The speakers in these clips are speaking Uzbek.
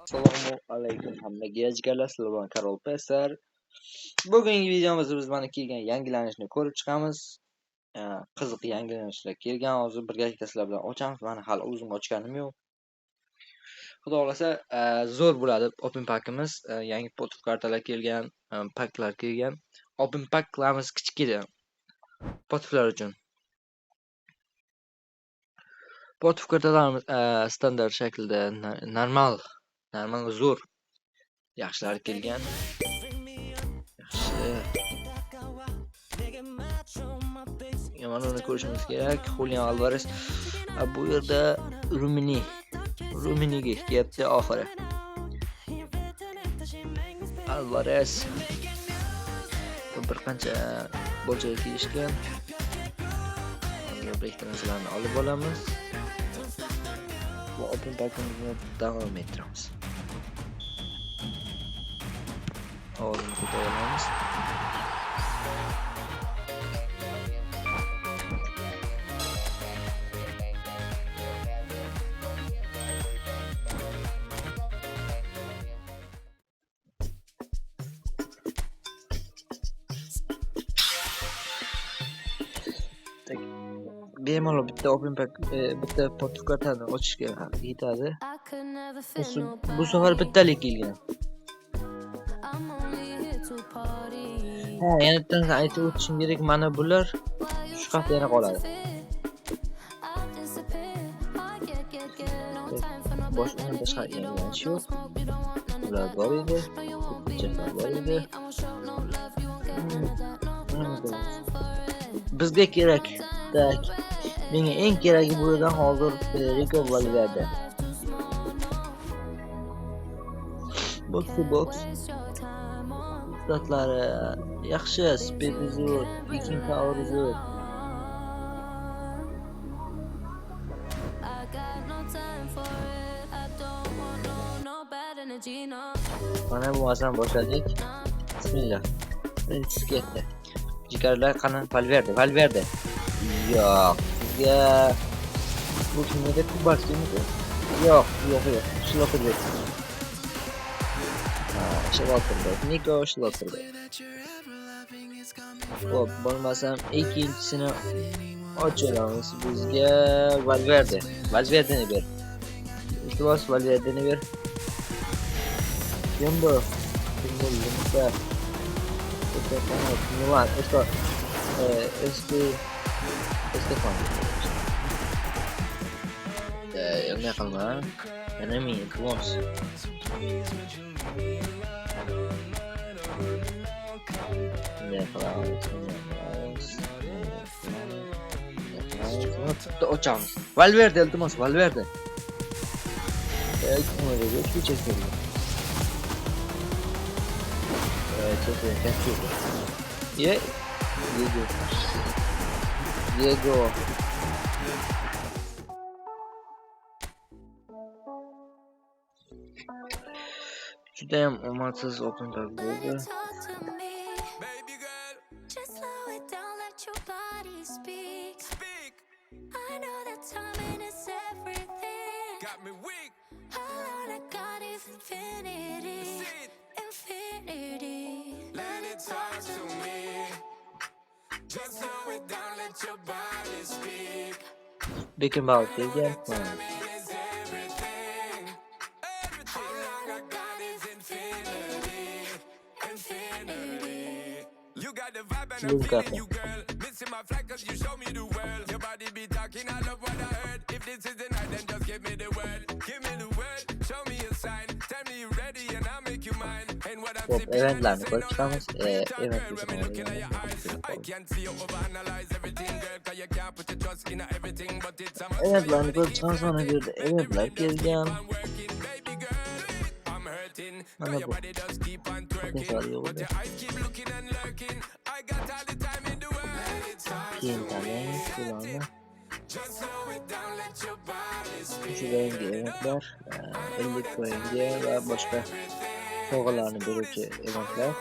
Assalomu alaykum hammaga jigarlar, sizlar bilan Karol Pesar. Bugungi videomizda biz mana kelgan yangilanishni ko'rib chiqamiz. Qiziq yangilanishlar kelgan. Hozir birgalikda sizlar bilan ochamiz. Mana hali o'zim ochganim yo'q. Xudo xolasa zo'r bo'ladi open packimiz. Yangi potuv kartalar kelgan, paklar kelgan. Open pack qilamiz kichkina potuvlar uchun. Potuv kartalarimiz standart shaklda normal zo'r yaxshilar kelgan. Yaxshi. Yomonini ko'rishimiz kerak. Julian Alvarez. Bu yerda Ruminiga kelyapti oxiri. Alvarez bir qancha bolchaga kelishgan. Bitta narsalarni olib olamiz. Bu open packimizni davom ettiramiz. Ovozini ko'taramiz. Bemalol bitta open pack bitta potuv kartani ochishga yetadi. Bu safar bittalik kelgan. Yana bitta aytib o'tishim kerak, mana bular shu hafta yana qoladi. Boshqa yangilanishlar yo'q. Ular bor edi, ko'pchiliklar bor edi. Bizga kerak. Menga eng keragi bo'lgan hozir Rico Valverde. Box statlari yaxshi, speedi zo'r, kicking power zo'r. Mana bu asam boshladik. Bismillah. Birinchisi ketdi. Jigarlar qani Valverde. Yo'q, sizga bu kimga kubarsizmi? Yo'q. Shloterberg. Niko Shloterberg. Xo'p, bo'lmasam ikkinchisini ochamiz. Bizga Valverdeni ber. Iltimos Valverdeni ber. Kim bu? Estefan. Yana qilma. Yana men iltimos. Ochamiz. Valverde iltimos, Valverde. Diego. Judayam omadsiz open pack bo'ldi. Beckenbauer kelgan. Eventlarni ko'rib chiqamiz. Eventlarni ko'rib chiqamiz. Mana bu yerda eventlar kelgan. Mana bu. Yangi eventlar, 50 coinga va boshqa sovg'alarni beruvchi eventlar.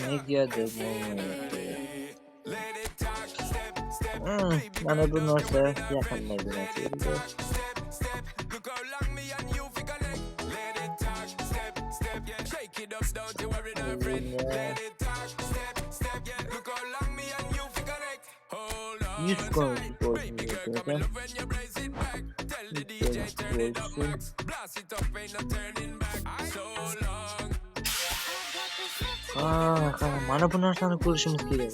Media mana bu narsa yaqinda edi. 100 konusu olsun zaten. Mana bu narsani ko'rishimiz kerak.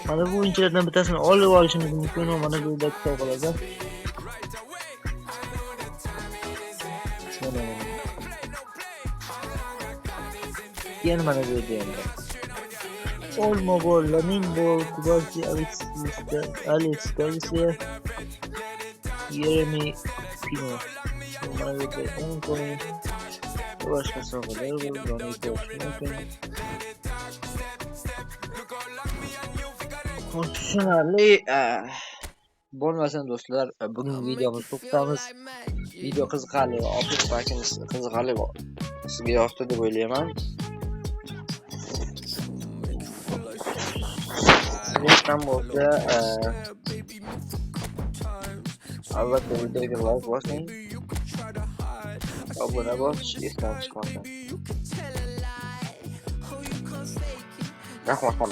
Mana bu o'yinchilardan bittasini olib olishimiz mumkin, mana bu yerda kitob qoladi. Yana mana bu yerda endi. Olma bol, Lamin bol, Kubasi, Alex Garcia, Jeremy Pino. Mana bu yerda eng ko'rin boshqa sohalar bor, buni ko'rish mumkin. Tushunarli bo'lmasin do'stlar, bugungi videomizni to'xtatamiz. Video qiziqarli va oxirgi pakimiz qiziqarli va sizga yoqdi deb o'ylayman. Yoqqan bo'lsa, albatta videoga like bosing, obuna bo'lish esdan chiqmasin. Rahmat.